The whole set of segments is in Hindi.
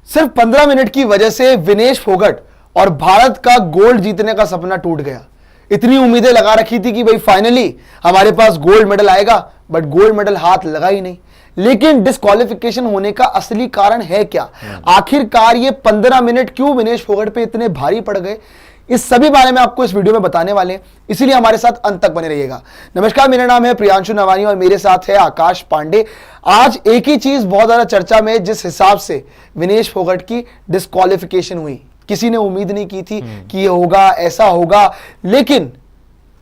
सिर्फ 15 मिनट की वजह से विनेश फोगट और भारत का गोल्ड जीतने का सपना टूट गया। इतनी उम्मीदें लगा रखी थी कि भाई फाइनली हमारे पास गोल्ड मेडल आएगा, बट गोल्ड मेडल हाथ लगा ही नहीं। लेकिन डिस्क्वालिफिकेशन होने का असली कारण है क्या? आखिरकार ये 15 मिनट क्यों विनेश फोगट पे इतने भारी पड़ गए? इस सभी बारे में आपको इस वीडियो में बताने वाले हैं, इसीलिए हमारे साथ अंत तक बने रहिएगा। नमस्कार, मेरा नाम है प्रियांशु नवानी और मेरे साथ है आकाश पांडे। आज एक ही चीज बहुत ज्यादा चर्चा में है, जिस हिसाब से विनेश फोगट की डिस्क्वालिफिकेशन हुई। किसी ने उम्मीद नहीं की थी कि ये होगा, ऐसा होगा, लेकिन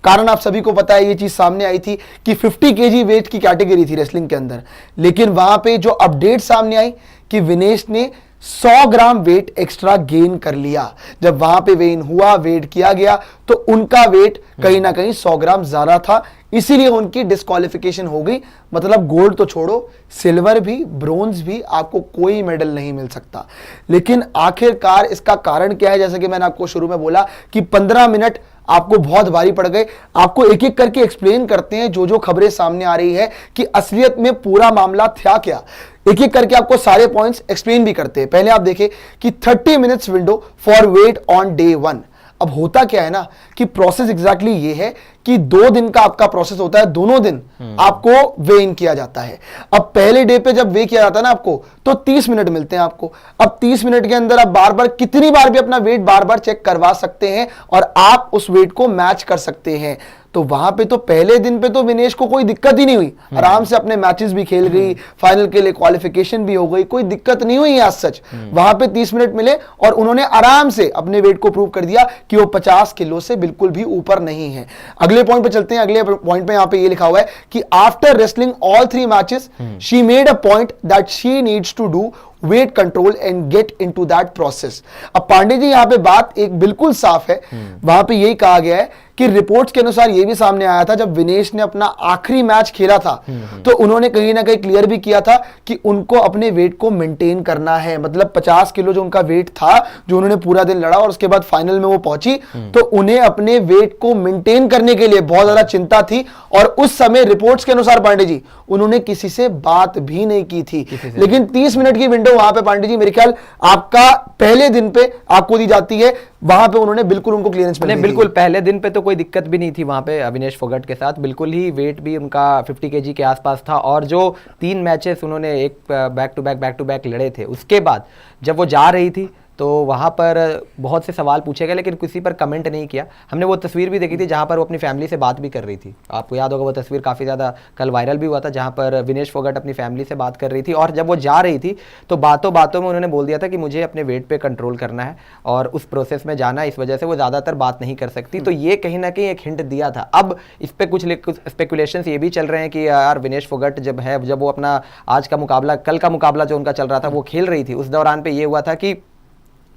कारण आप सभी को पता है। ये चीज सामने आई थी कि 50 केजी वेट की कैटेगरी थी रेसलिंग के अंदर, लेकिन वहां पे जो अपडेट सामने आई कि विनेश ने 100 ग्राम वेट एक्स्ट्रा गेन कर लिया। जब वहां पे वेन हुआ, वेट किया गया, तो उनका वेट कहीं ना कहीं 100 ग्राम ज्यादा था, इसीलिए उनकी डिस्क्वालिफिकेशन हो गई। मतलब गोल्ड तो छोड़ो, सिल्वर भी, ब्रोंज भी, आपको कोई मेडल नहीं मिल सकता। लेकिन आखिरकार इसका कारण क्या है? जैसे कि मैंने आपको शुरू में बोला कि 15 मिनट आपको बहुत भारी पड़ गए। आपको एक एक करके एक्सप्लेन करते हैं जो खबरें सामने आ रही है कि असलियत में पूरा मामला था क्या। एक एक करके आपको सारे पॉइंट्स एक्सप्लेन भी करते हैं। पहले आप देखें कि 30 minutes window for wait on day 1। अब होता क्या है ना कि प्रोसेस एग्जैक्टली ये है कि 2 दिन का आपका प्रोसेस होता है, दोनों दिन आपको वे इन किया जाता है। अब पहले डे पे जब वे किया जाता है ना आपको, तो 30 मिनट मिलते हैं आपको। अब 30 मिनट के अंदर आप बार बार कितनी बार भी अपना वेट बार बार चेक करवा सकते हैं और आप उस वेट को मैच कर सकते हैं। तो वहां पे तो पहले दिन पे तो विनेश को कोई दिक्कत ही नहीं हुई, आराम से अपने मैचेस भी खेल गई, फाइनल के लिए क्वालिफिकेशन भी हो गई, कोई दिक्कत नहीं हुई आज सच। वहां पे 30 मिनट मिले और उन्होंने आराम से अपने वेट को प्रूव कर दिया कि वो 50 किलो से बिल्कुल भी ऊपर नहीं है। अगले पॉइंट पे चलते हैं। अगले पॉइंट पे यहां पे ये लिखा हुआ है कि after wrestling all 3 matches she made a point that she needs to do weight control and get into that process. अब पांडे जी, यहां पे बात एक बिल्कुल साफ है। वहां पे यही कहा गया है कि रिपोर्ट्स के अनुसार यह भी सामने आया था, जब विनेश ने अपना आखिरी मैच खेला था तो उन्होंने कहीं ना कहीं क्लियर भी किया था कि उनको अपने वेट को मेंटेन करना है। मतलब 50 किलो जो उनका वेट था, जो उन्होंने पूरा दिन लड़ा और उसके बाद फाइनल में वो पहुंची, तो उन्हें अपने वेट को मेंटेन करने के लिए बहुत ज्यादा चिंता थी। और उस समय रिपोर्ट्स के अनुसार पांडे जी, उन्होंने किसी से बात भी नहीं की थी। लेकिन 30 मिनट की विंडो वहां पे पांडे जी, मेरे ख्याल आपका पहले दिन पे आपको दी जाती है, वहां पे उन्होंने बिल्कुल उनको क्लियरेंस मिल गई। बिल्कुल पहले दिन पे तो कोई दिक्कत भी नहीं थी वहां पे विनेश फोगट के साथ। बिल्कुल ही वेट भी उनका 50 केजी के आसपास था। और जो 3 मैचेस उन्होंने एक बैक टू बैक लड़े थे, उसके बाद जब वो जा रही थी तो वहाँ पर बहुत से सवाल पूछे गए, लेकिन किसी पर कमेंट नहीं किया। हमने वो तस्वीर भी देखी थी जहाँ पर वो अपनी फैमिली से बात भी कर रही थी। आपको याद होगा वो तस्वीर काफ़ी ज़्यादा कल वायरल भी हुआ था, जहाँ पर विनेश फोगट अपनी फैमिली से बात कर रही थी। और जब वो जा रही थी तो बातों बातों में उन्होंने बोल दिया था कि मुझे अपने वेट पे कंट्रोल करना है और उस प्रोसेस में जाना है, इस वजह से वो ज़्यादातर बात नहीं कर सकती। तो ये कहीं ना कहीं एक हिंट दिया था। अब इस पर कुछ स्पेकुलेशंस ये भी चल रहे हैं कि यार विनेश फोगट जब वो अपना आज का मुकाबला, कल का मुकाबला जो उनका चल रहा था वो खेल रही थी, उस दौरान पे ये हुआ था कि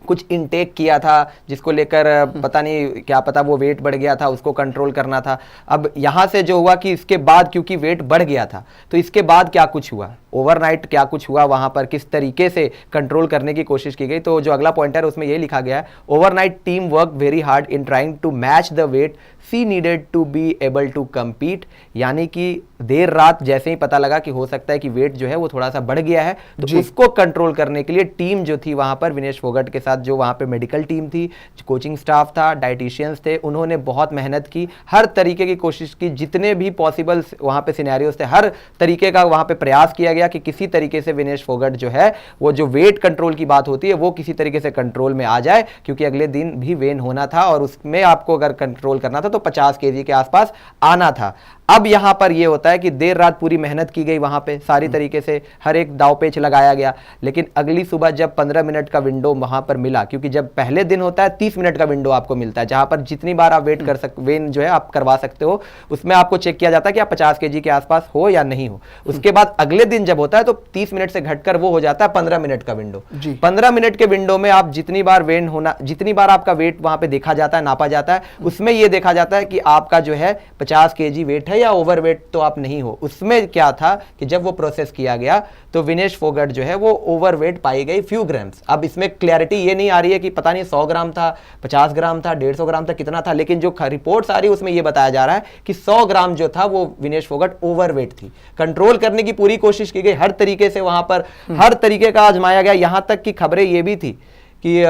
कुछ इनटेक किया था, जिसको लेकर पता नहीं, क्या पता वो वेट बढ़ गया था, उसको कंट्रोल करना था। अब यहाँ से जो हुआ कि इसके बाद क्योंकि वेट बढ़ गया था, तो इसके बाद क्या कुछ हुआ, ओवरनाइट क्या कुछ हुआ, वहाँ पर किस तरीके से कंट्रोल करने की कोशिश की गई। तो जो अगला पॉइंट है उसमें ये लिखा गया है, overnight team work very hard in trying to match the weight she needed to be able to compete. यानी कि देर रात जैसे ही पता लगा कि हो सकता है कि वेट जो है वो थोड़ा सा बढ़ गया है, तो उसको कंट्रोल करने के लिए टीम जो थी वहाँ पर विनेश फोगट के साथ, जो वहाँ पे मेडिकल टीम थी, कोचिंग स्टाफ था, डाइटिशियंस थे, उन्होंने बहुत मेहनत की, हर तरीके की कोशिश की, जितने भी पॉसिबल वहाँ पे सिनेरियोज थे, हर तरीके का वहाँ पे प्रयास किया गया कि किसी तरीके से विनेश फोगट जो है वो जो वेट कंट्रोल की बात होती है वो किसी तरीके से कंट्रोल में आ जाए, क्योंकि अगले दिन भी वेन होना था और उसमें आपको अगर कंट्रोल करना था तो 50 केजी के आसपास आना था। अब यहां पर यह होता है कि देर रात पूरी मेहनत की गई, वहां पे सारी तरीके से हर एक दाव पेच लगाया गया, लेकिन अगली सुबह जब 15 मिनट का विंडो वहां पर मिला, क्योंकि जब पहले दिन होता है 30 मिनट का विंडो आपको मिलता है, जहां पर जितनी बार आप वेट कर सकते, वेन जो है आप करवा सकते हो, उसमें आपको चेक किया जाता है कि आप 50 केजी के आसपास हो या नहीं हो। उसके बाद अगले दिन जब होता है तो 30 मिनट से घटकर वो हो जाता है 15 मिनट का विंडो। 15 मिनट के विंडो में आप जितनी बार वेन होना, जितनी बार आपका वेट वहां पे देखा जाता है, नापा जाता है, उसमें यह देखा जाता है कि आपका जो है 50 केजी वेट है या ओवरवेट तो आप नहीं हो। उसमें क्या था कि जब वो प्रोसेस किया गया तो विनेश फोगट जो है वो ओवरवेट पाई गई फ्यू ग्राम्स। अब इसमें क्लैरिटी ये नहीं आ रही है कि पता नहीं 100 ग्राम था, 50 ग्राम था, 150 ग्राम था, कितना था, लेकिन जो रिपोर्ट्स आ रही है उसमें ये बताया जा रहा है कि 100 ग्राम जो था वो विनेश फोगट ओवरवेट थी। कंट्रोल करने की पूरी कोशिश की गई, हर तरीके से वहां पर हर तरीके का आजमाया गया, यहां तक कि खबरें ये भी थी कि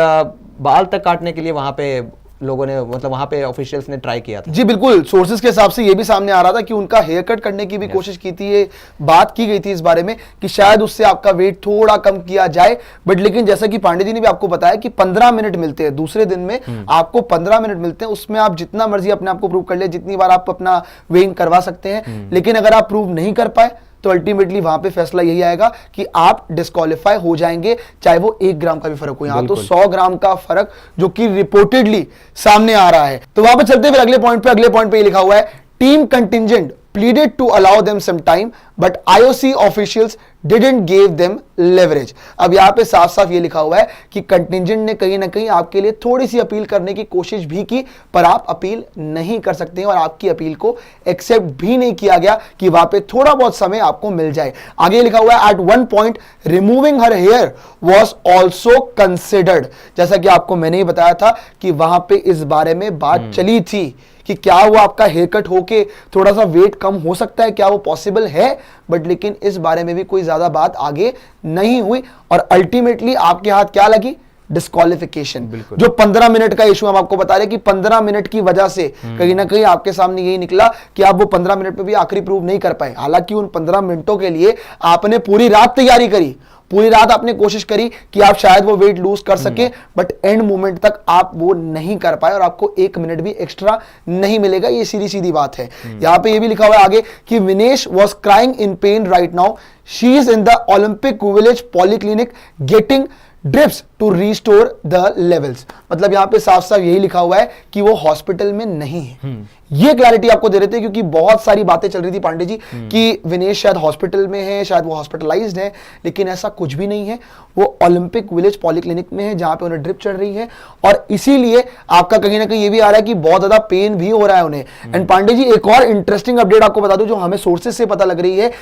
बाल तक काटने के लिए वहां पे लोगों ने, मतलब वहां पे ऑफिशियल्स ने ट्राई किया था। जी बिल्कुल, सोर्सेज के हिसाब से ये भी सामने आ रहा था कि उनका हेयर कट करने की भी कोशिश की थी, ये बात की गई थी इस बारे में कि शायद उससे आपका वेट थोड़ा कम किया जाए। बट लेकिन जैसा कि पांडे जी ने भी आपको बताया कि 15 मिनट मिलते हैं दूसरे दिन में, आपको 15 मिनट मिलते हैं, उसमें आप जितना मर्जी अपने आप को प्रूव कर ले, जितनी बार आप अपना वेइंग करवा सकते हैं। लेकिन अगर आप प्रूव नहीं कर पाए तो अल्टीमेटली वहां पे फैसला यही आएगा कि आप डिस्क्वालीफाई हो जाएंगे, चाहे वो 1 ग्राम का भी फर्क हो। यहां तो 100 ग्राम का फर्क जो कि रिपोर्टेडली सामने आ रहा है। तो वहां पर चलते हुए अगले पॉइंट पे ये लिखा हुआ है, team contingent pleaded to allow them some time but IOC officials didn't give them leverage। अब यहां पे साफ साफ ये लिखा हुआ है कि कंटिंजेंट ने कहीं ना कहीं आपके लिए थोड़ी सी अपील करने की कोशिश भी की, पर आप अपील नहीं कर सकते हैं और आपकी अपील को एक्सेप्ट भी नहीं किया गया कि वहां पे थोड़ा बहुत समय आपको मिल जाए। आगे लिखा हुआ है, at one point removing her hair was also considered. जैसा कि आपको मैंने ही बताया था कि वहां पे इस बारे में बात चली थी कि क्या वो आपका हेयर कट होके थोड़ा सा वेट कम हो सकता है, क्या वो पॉसिबल है। बट लेकिन इस बारे में भी कोई ज्यादा बात आगे नहीं हुई और अल्टीमेटली आपके हाथ क्या लगी, डिस्क्वालिफिकेशन। जो 15 मिनट का इशू हम आपको बता रहे हैं कि 15 मिनट की वजह से कहीं ना कहीं आपके सामने यही निकला कि आप वो 15 मिनट में भी आखिरी प्रूव नहीं कर पाए। हालांकि उन 15 मिनटों के लिए आपने पूरी रात तैयारी करी, पूरी रात आपने कोशिश करी कि आप शायद वो वेट लूज कर सके, बट एंड मोमेंट तक आप वो नहीं कर पाए और आपको 1 मिनट भी एक्स्ट्रा नहीं मिलेगा। ये सीधी सीधी बात है। यहां पे ये भी लिखा हुआ है आगे कि Vinesh was crying in pain right now, she is in the Olympic village polyclinic getting drips to restore the levels. मतलब यहां पे साफ साफ यही लिखा हुआ है कि वो हॉस्पिटल में नहीं है। ये क्लैरिटी आपको दे रहे थे क्योंकि बहुत सारी बातें चल रही थी पांडे जी कि विनेश शायद हॉस्पिटल में है, शायद वो हॉस्पिटलाइज्ड है, लेकिन ऐसा कुछ भी नहीं है। वो ओलंपिक विलेज पॉलीक्लिनिक में है जहां पे उन्हें ड्रिप चढ़ रही है और इसीलिए आपका कहीं ना कहीं ये भी आ रहा है कि बहुत ज्यादा पेन भी हो रहा है उन्हें। एंड पांडे जी एक और इंटरेस्टिंग अपडेट आपको बता दूं जो हमें सोर्सेज से पता लग रही है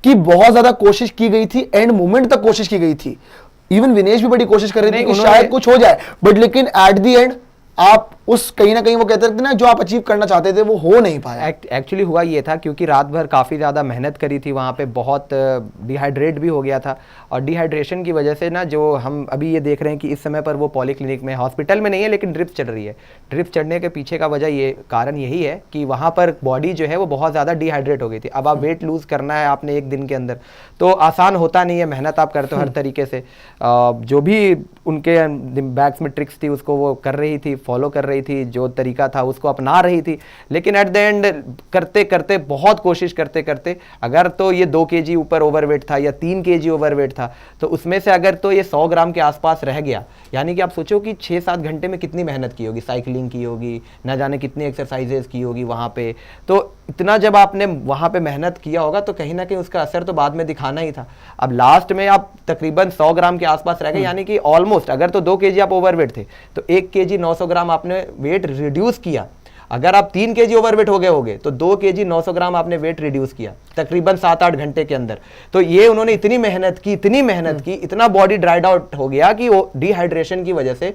कि बहुत ज्यादा कोशिश की गई थी, एंड मोमेंट तक कोशिश की गई थी। इवन विनेश भी बड़ी कोशिश कर रहे थे कि शायद कुछ हो जाए, बट लेकिन एट द एंड आप उस कहीं ना कहीं वो कहते थे ना जो आप अचीव करना चाहते थे वो हो नहीं पाया। एक्चुअली हुआ ये था क्योंकि रात भर काफ़ी ज़्यादा मेहनत करी थी वहाँ पे, बहुत डिहाइड्रेट भी हो गया था और डिहाइड्रेशन की वजह से ना जो हम अभी ये देख रहे हैं कि इस समय पर वो पॉलीक्लिनिक में, हॉस्पिटल में नहीं है लेकिन ड्रिप चढ़ रही है। ड्रिप चढ़ने के पीछे का वजह ये कारण यही है कि वहाँ पर बॉडी जो है वो बहुत ज़्यादा डिहाइड्रेट हो गई थी। अब आप वेट लूज़ करना है आपने 1 दिन के अंदर, तो आसान होता नहीं है, मेहनत आप करते हो हर तरीके से, जो भी उनके बैग्स में ट्रिक्स थी उसको वो कर रही थी, फॉलो कर रही थी, जो तरीका था उसको अपना रही थी, लेकिन एट द एंड करते करते, बहुत कोशिश करते करते, अगर तो ये 2 kg ऊपर ओवरवेट था या 3 kg ओवरवेट था, तो उसमें से अगर तो ये 100 ग्राम के आसपास रह गया, यानी कि आप सोचो कि 6-7 घंटे में कितनी मेहनत की होगी, साइकिलिंग की होगी, ना जाने कितनी एक्सरसाइजेस की होगी वहाँ पे। तो इतना जब आपने वहाँ पे मेहनत किया होगा तो कहीं ना कहीं उसका असर तो बाद में दिखाना ही था। अब लास्ट में आप तकरीबन 100 ग्राम के आसपास रह गए, यानी कि ऑलमोस्ट, अगर तो 2 kg आप ओवरवेट थे तो 1 kg 900 ग्राम आपने वेट रिड्यूस किया। अगर आप 3 kg ओवरवेट हो गए होगे तो 2 kg 900 ग्राम आपने वेट रिड्यूस किया तकरीबन 7-8 घंटे के अंदर। तो ये उन्होंने इतनी मेहनत की, इतना बॉडी ड्राइड आउट हो गया कि वो डिहाइड्रेशन की वजह से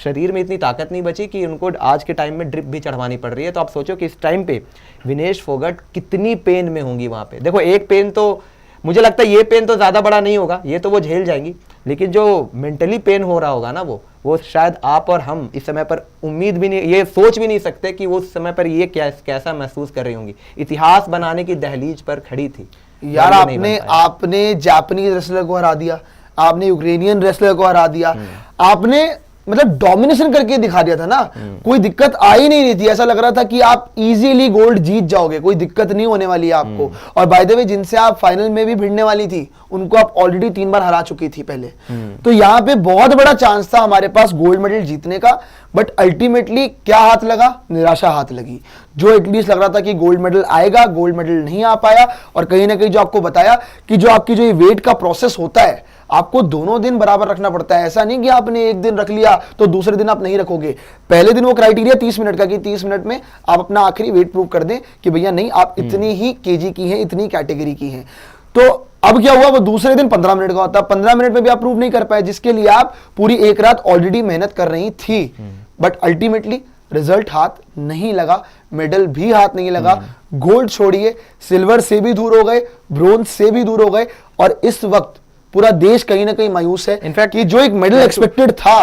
शरीर में इतनी ताकत नहीं बची कि उनको आज के टाइम में ड्रिप भी चढ़वानी पड़ रही है। तो आप सोचो कि इस टाइम पे विनेश फोगट कितनी पेन में होंगी वहां पे। देखो एक पेन तो मुझे लगता है ये पेन तो ज्यादा बड़ा नहीं होगा, ये तो वो झेल जाएंगी, लेकिन जो मेंटली पेन हो रहा होगा ना वो शायद आप और हम इस समय पर उम्मीद भी नहीं, ये सोच भी नहीं सकते कि वो उस समय पर ये कैसा महसूस कर रही होंगी। इतिहास बनाने की दहलीज पर खड़ी थी यार। आपने जापानीज रेसलर को हरा दिया, आपने यूक्रेनियन रेसलर को हरा दिया, आपने मतलब डोमिनेशन करके दिखा दिया था ना, कोई दिक्कत आ ही नहीं रही थी। ऐसा लग रहा था कि आप इजीली गोल्ड जीत जाओगे, कोई दिक्कत नहीं होने वाली है आपको। और बाय द वे जिनसे आप फाइनल में भी भिड़ने वाली थी उनको आप ऑलरेडी 3 बार हरा चुकी थी पहले। तो यहाँ पे बहुत बड़ा चांस था हमारे पास गोल्ड मेडल जीतने का, बट अल्टीमेटली क्या हाथ लगा, निराशा हाथ लगी। जो एटलीस्ट लग रहा था कि गोल्ड मेडल आएगा, गोल्ड मेडल नहीं आ पाया। और कहीं ना कहीं जो आपको बताया कि जो आपकी जो ये वेट का प्रोसेस होता है, आपको दोनों दिन बराबर रखना पड़ता है। ऐसा नहीं कि आपने एक दिन रख लिया तो दूसरे दिन आप नहीं रखोगे। पहले दिन वो क्राइटेरिया 30 मिनट का कि 30 मिनट में आप अपना आखिरी वेट प्रूव कर दें कि भैया नहीं आप इतनी ही केजी की हैं, इतनी कैटेगरी की हैं। तो अब क्या हुआ, वो दूसरे दिन 15 मिनट का होता, 15 मिनट में भी आप प्रूव नहीं कर पाए, जिसके लिए आप पूरी एक रात ऑलरेडी मेहनत कर रही थी। बट अल्टीमेटली रिजल्ट हाथ नहीं लगा, मेडल भी हाथ नहीं लगा। गोल्ड छोड़िए, सिल्वर से भी दूर हो गए, ब्रोंज से भी दूर हो गए, और इस वक्त पूरा देश कहीं ना कहीं मायूस है। इनफैक्ट कि जो एक मेडल एक्सपेक्टेड था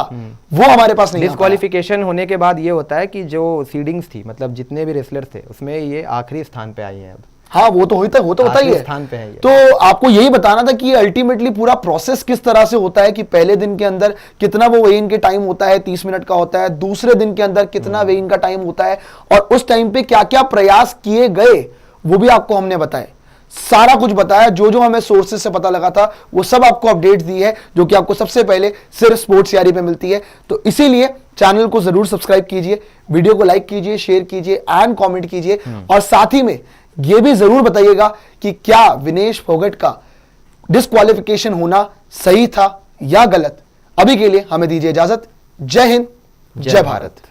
वो हमारे पास नहीं आ पाया। डिस्क्वालिफिकेशन होने के बाद ये होता है कि जो सीडिंग्स थी, मतलब जितने भी रेसलर थे उसमें ये आखिरी स्थान पे आई है अब। हाँ, वो तो होता ही है। स्थान पे है ये। तो आपको यही बताना था कि अल्टीमेटली पूरा प्रोसेस किस तरह से होता है, कि पहले दिन के अंदर कितना वो वेइन के टाइम होता है, 30 मिनट का होता है, दूसरे दिन के अंदर कितना वेइन का टाइम होता है, और उस टाइम पे क्या क्या प्रयास किए गए वो भी आपको हमने बताया। सारा कुछ बताया, जो जो हमें सोर्सेज से पता लगा था वो सब आपको अपडेट दी है, जो कि आपको सबसे पहले सिर्फ स्पोर्ट्स यारी पे मिलती है। तो इसीलिए चैनल को जरूर सब्सक्राइब कीजिए, वीडियो को लाइक कीजिए, शेयर कीजिए एंड कमेंट कीजिए, और साथ ही में यह भी जरूर बताइएगा कि क्या विनेश फोगट का डिस्क्वालिफिकेशन होना सही था या गलत। अभी के लिए हमें दीजिए इजाजत। जय हिंद, जय भारत।